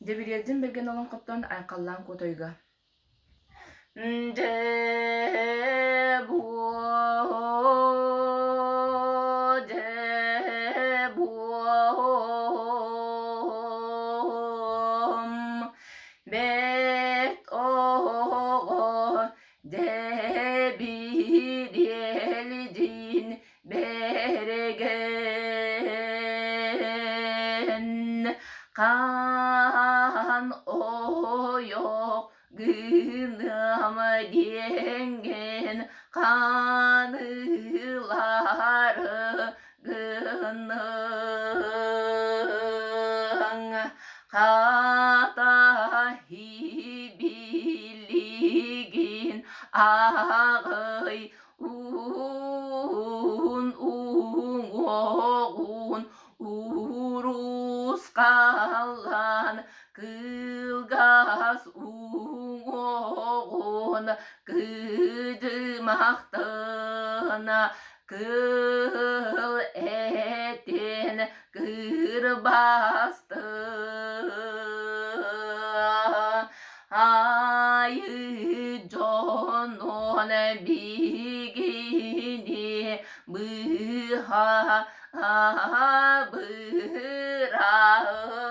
Дебириэлдин берген олон коттон айкаллаан кутойга. Bet oğo debirieldin bergen kan o yok gınam dengen kanıları gının katahi biligin ağay oğun urus kalan kılgas oğun kıdmaktına kıl etin kırbastı ayı conon bigini bıha bıra